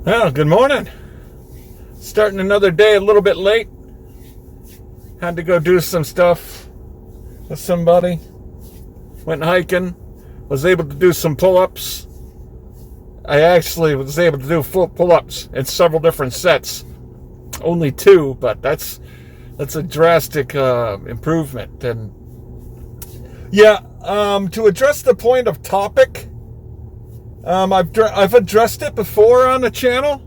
Well, good morning. Starting another day a little bit late. Had to go do some stuff with somebody. Went hiking. Was able to do some pull-ups. I actually was able to do full pull-ups in several different sets. Only two, but that's a drastic improvement. And yeah, to address the point of topic, I've addressed it before on the channel.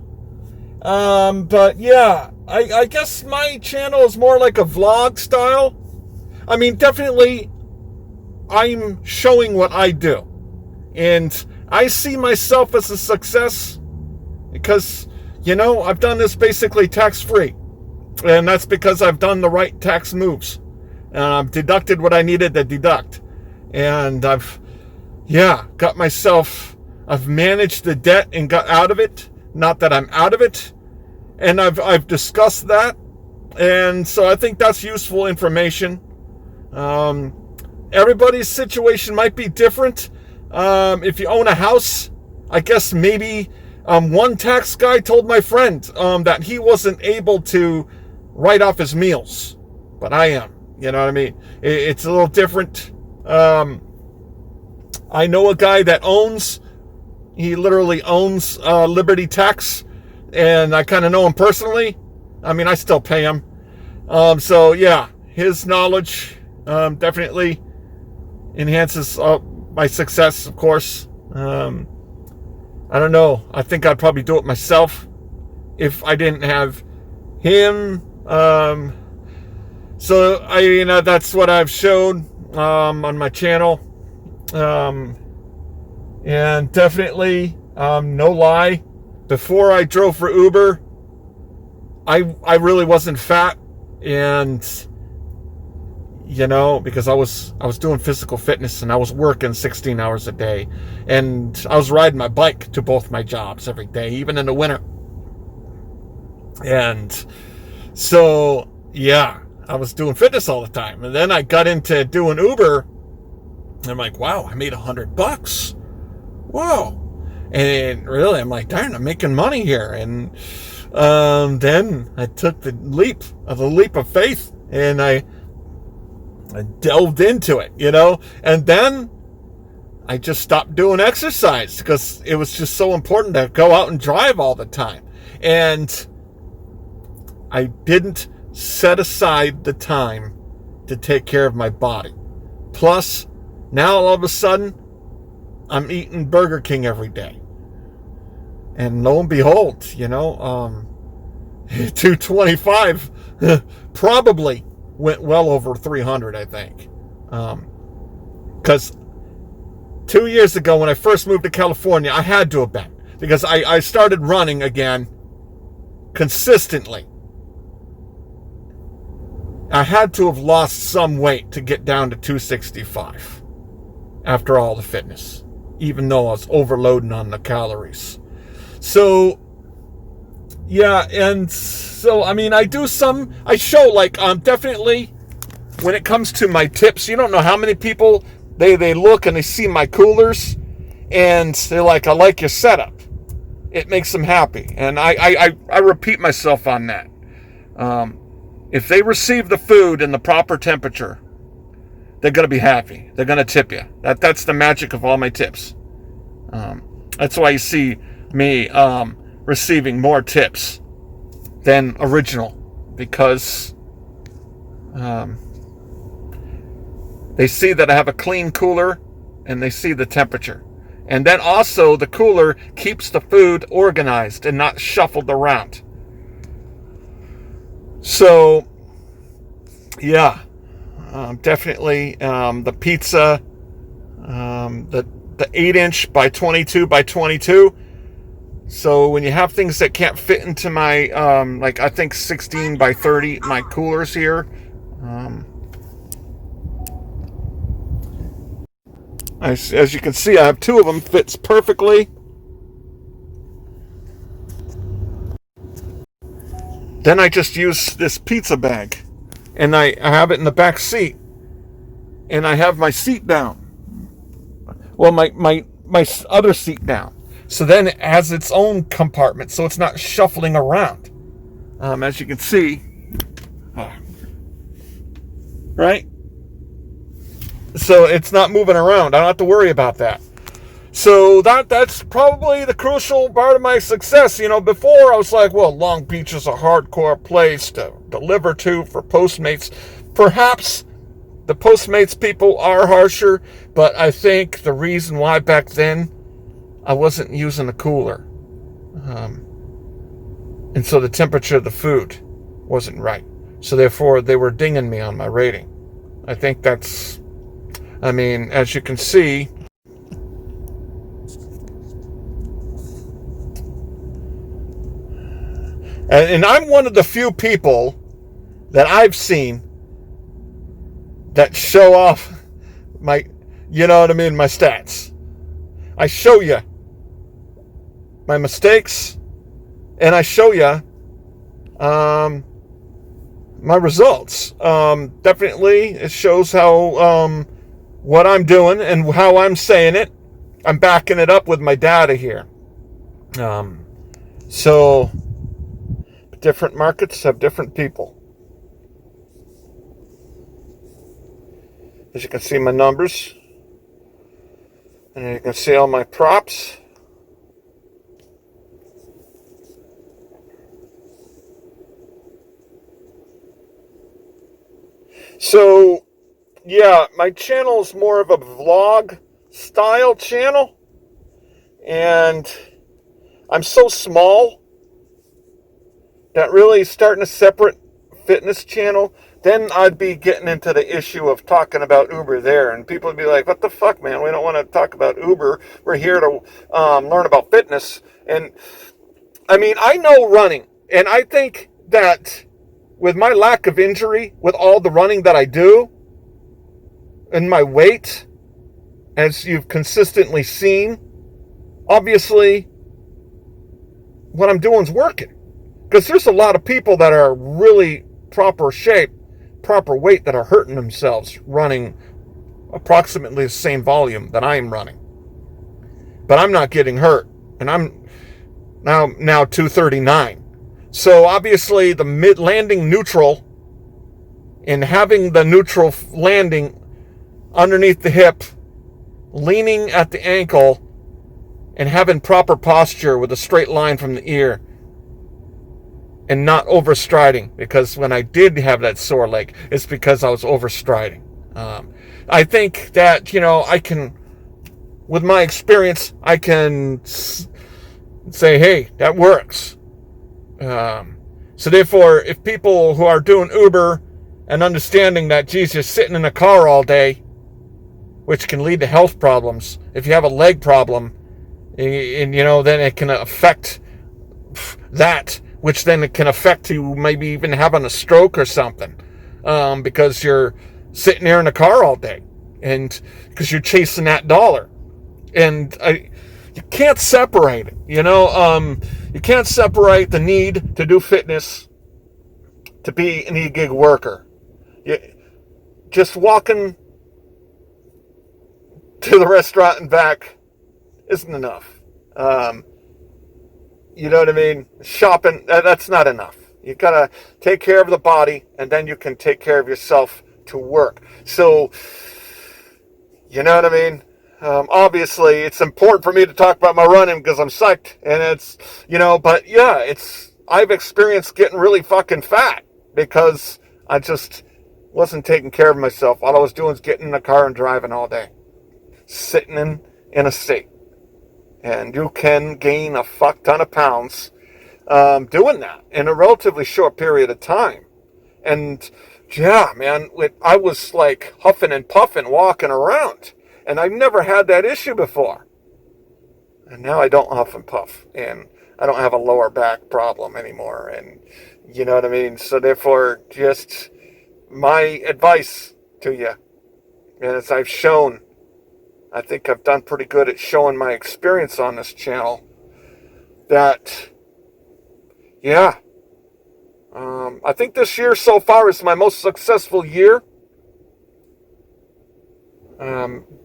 But yeah, I guess my channel is more like a vlog style. I mean, definitely I'm showing what I do. And I see myself as a success because, I've done this basically tax-free. And that's because I've done the right tax moves. And I've deducted what I needed to deduct. And I've managed the debt and got out of it. Not that I'm out of it. And I've discussed that. And so I think that's useful information. Everybody's situation might be different. If you own a house, I guess maybe one tax guy told my friend that he wasn't able to write off his meals. But I am. You know what I mean? It's a little different. I know a guy that he literally owns Liberty Tax, and I kind of know him personally. I mean, I still pay him. So yeah, his knowledge definitely enhances my success, of course. I don't know. I think I'd probably do it myself if I didn't have him. So that's what I've showed on my channel. And definitely, no lie, before I drove for Uber, I really wasn't fat, and because I was doing physical fitness and I was working 16 hours a day, and I was riding my bike to both my jobs every day, even in the winter. And so yeah, I was doing fitness all the time, and then I got into doing Uber. And I'm like, wow, I made $100. Whoa. And really, I'm like, darn, I'm making money here. And then I took the leap of faith, and I delved into it, and then I just stopped doing exercise because it was just so important to go out and drive all the time. And I didn't set aside the time to take care of my body. Plus, now all of a sudden, I'm eating Burger King every day. And lo and behold, 225 probably went well over 300, I think. Because 2 years ago, when I first moved to California, I had to have been. Because I started running again consistently. I had to have lost some weight to get down to 265 after all the fitness, even though I was overloading on the calories. So, yeah, and so, I mean, I show, definitely, when it comes to my tips, you don't know how many people, they look and they see my coolers, and they're like, I like your setup. It makes them happy, and I repeat myself on that. If they receive the food in the proper temperature, they're going to be happy. They're going to tip you. That's the magic of all my tips. That's why you see me receiving more tips than original, because they see that I have a clean cooler, and they see the temperature. And then also the cooler keeps the food organized and not shuffled around. So, yeah, definitely the pizza, the 8-inch by 22 by 22. So when you have things that can't fit into my, I think 16 by 30, my coolers here, as you can see, I have two of them, fits perfectly. Then I just use this pizza bag, and I have it in the back seat, and I have my seat down. Well, my other seat down. So then it has its own compartment, so it's not shuffling around. As you can see, right? So it's not moving around. I don't have to worry about that. So that's probably the crucial part of my success. Before I was like, well, Long Beach is a hardcore place to deliver to for Postmates. Perhaps the Postmates people are harsher, but I think the reason why back then I wasn't using a cooler. And so the temperature of the food wasn't right. So therefore, they were dinging me on my rating. I think that's, as you can see, and I'm one of the few people that I've seen that show off my stats. I show you my mistakes, and I show you my results. Definitely, it shows how what I'm doing and how I'm saying it. I'm backing it up with my data here. So different markets have different people. As you can see my numbers, and you can see all my props. So, yeah, my channel is more of a vlog style channel, and I'm so small that really starting a separate fitness channel, then I'd be getting into the issue of talking about Uber there, and people would be like, what the fuck, man, we don't want to talk about Uber, we're here to learn about fitness. And I know running, and I think that with my lack of injury, with all the running that I do, and my weight, as you've consistently seen, obviously what I'm doing is working. Because there's a lot of people that are really proper shape, proper weight, that are hurting themselves running approximately the same volume that I am running. But I'm not getting hurt. And I'm now 239. So obviously the landing neutral, and having the neutral landing underneath the hip, leaning at the ankle, and having proper posture with a straight line from the ear, and not overstriding, because when I did have that sore leg, it's because I was overstriding. I think that, I can, with my experience, I can say, hey, that works. So therefore, if people who are doing Uber and understanding that, geez, you're sitting in a car all day, which can lead to health problems. If you have a leg problem, and then it can affect that, which then it can affect you maybe even having a stroke or something, because you're sitting there in a car all day, and because you're chasing that dollar. And you can't separate it, you can't separate the need to do fitness to be an e-gig worker. Just walking to the restaurant and back isn't enough. You know what I mean? Shopping, that's not enough. You gotta take care of the body, and then you can take care of yourself to work. So, you know what I mean? Obviously, it's important for me to talk about my running because I'm psyched, and it's, but yeah, I've experienced getting really fucking fat because I just wasn't taking care of myself. All I was doing was getting in the car and driving all day, sitting in a seat. And you can gain a fuck ton of pounds doing that in a relatively short period of time. And yeah, man, I was like huffing and puffing walking around. And I've never had that issue before. And now I don't huff and puff. And I don't have a lower back problem anymore. And you know what I mean? So therefore, just my advice to you, and as I've shown, I think I've done pretty good at showing my experience on this channel, that, yeah, I think this year so far is my most successful year.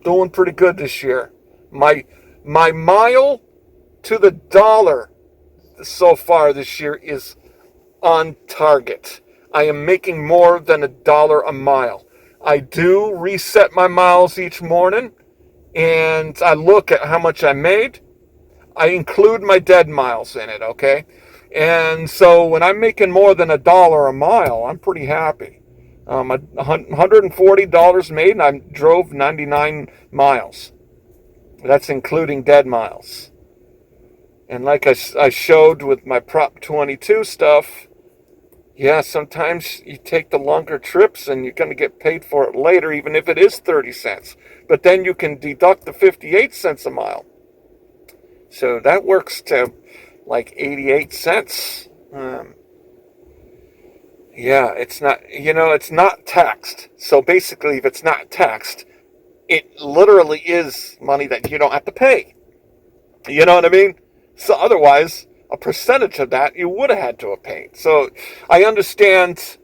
Doing pretty good this year. My mile to the dollar so far this year is on target. I am making more than $1 a mile. I do reset my miles each morning, and I look at how much I made. I include my dead miles in it, okay? And so when I'm making more than $1 a mile, I'm pretty happy. $140 made, and I drove 99 miles. That's including dead miles. And like I showed with my Prop 22 stuff, yeah, sometimes you take the longer trips and you're going to get paid for it later, even if it is 30 cents. But then you can deduct the 58 cents a mile. So that works to like 88 cents. Yeah, it's not taxed. So basically, if it's not taxed, it literally is money that you don't have to pay. You know what I mean? So otherwise, a percentage of that you would have had to have paid. So I understand,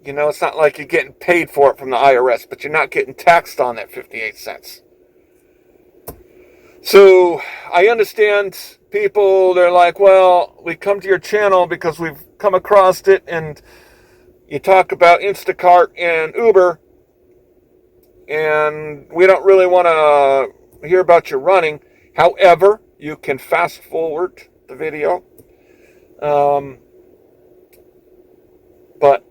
it's not like you're getting paid for it from the IRS, but you're not getting taxed on that 58 cents. So I understand people, they're like, well, we come to your channel because we've come across it and you talk about Instacart and Uber and we don't really want to hear about your running. However, you can fast forward the video. But,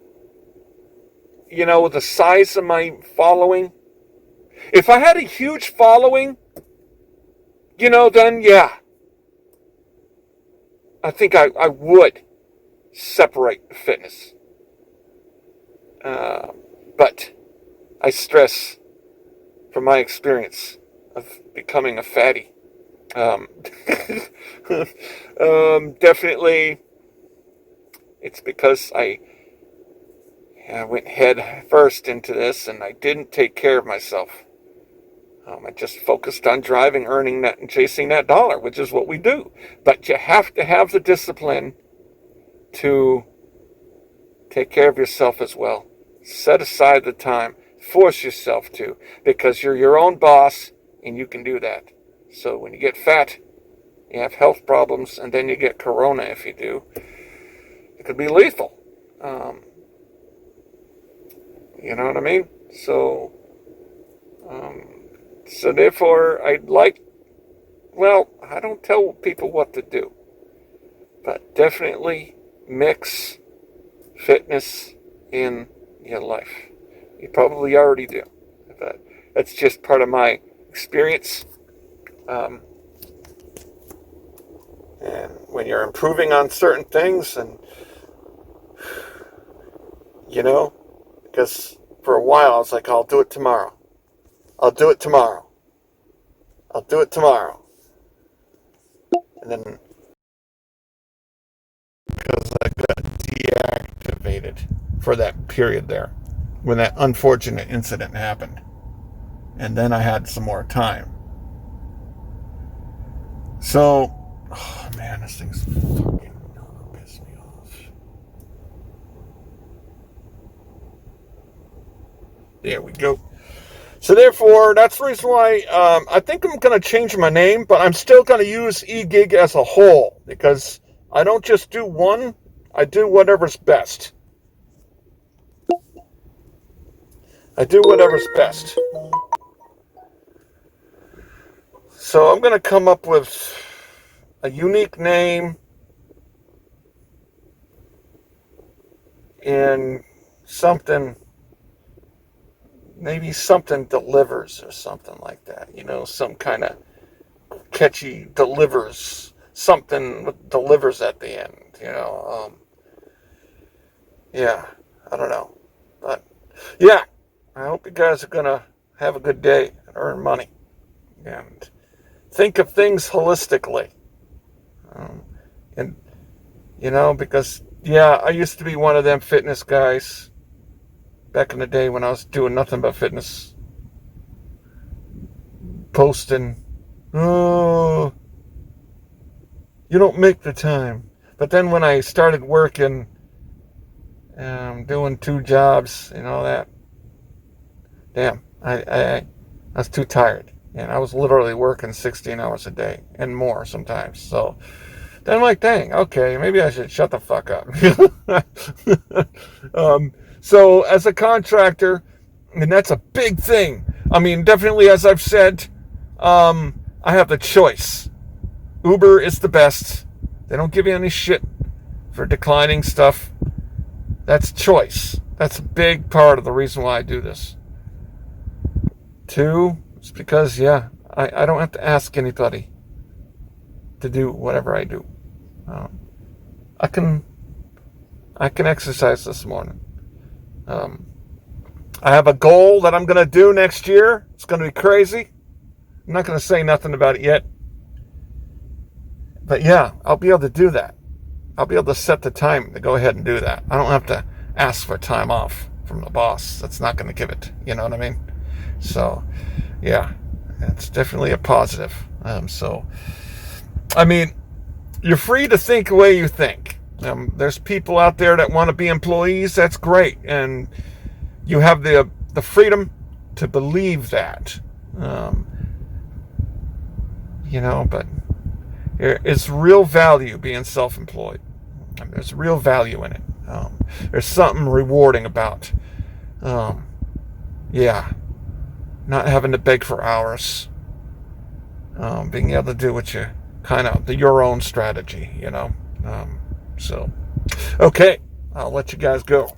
with the size of my following, if I had a huge following, then yeah, I think I would separate fitness. But I stress from my experience of becoming a fatty. Definitely it's because I went head first into this and I didn't take care of myself. I just focused on driving, earning that, and chasing that dollar, which is what we do. But you have to have the discipline to take care of yourself as well. Set aside the time. Force yourself to, because you're your own boss and you can do that. So when you get fat, you have health problems, and then you get corona if you do. It could be lethal. You know what I mean? So therefore, I don't tell people what to do, but definitely mix fitness in your life. You probably already do, but that's just part of my experience. And when you're improving on certain things, and because for a while I was like, I'll do it tomorrow. I'll do it tomorrow. I'll do it tomorrow. And then, because I got deactivated for that period there, when that unfortunate incident happened. And then I had some more time. So, oh man, this thing's fucking piss me off. There we go. So therefore, that's the reason why I think I'm going to change my name, but I'm still going to use eGig as a whole, because I don't just do one, I do whatever's best. I do whatever's best. So I'm going to come up with a unique name and something, maybe something delivers or something like that. Some kind of catchy delivers, something that delivers at the end, yeah, I don't know. But yeah, I hope you guys are going to have a good day and earn money. And think of things holistically. Because, yeah, I used to be one of them fitness guys back in the day when I was doing nothing but fitness. Posting, oh, you don't make the time. But then when I started working, doing 2 jobs and all that, damn, I was too tired. And I was literally working 16 hours a day and more sometimes. So then I'm like, dang, okay, maybe I should shut the fuck up. So as a contractor, and that's a big thing. I mean, definitely, as I've said, I have the choice. Uber is the best. They don't give you any shit for declining stuff. That's choice. That's a big part of the reason why I do this. 2, it's because, I don't have to ask anybody to do whatever I do. I can exercise this morning. I have a goal that I'm going to do next year. It's going to be crazy. I'm not going to say nothing about it yet. But yeah, I'll be able to do that. I'll be able to set the time to go ahead and do that. I don't have to ask for time off from the boss. That's not going to give it. You know what I mean? So, yeah, it's definitely a positive. So, I mean, you're free to think the way you think. There's people out there that want to be employees. That's great. And you have the freedom to believe that. But it's real value being self-employed. There's real value in it. There's something rewarding about, not having to beg for hours. Being able to do what you your own strategy, So, okay, I'll let you guys go.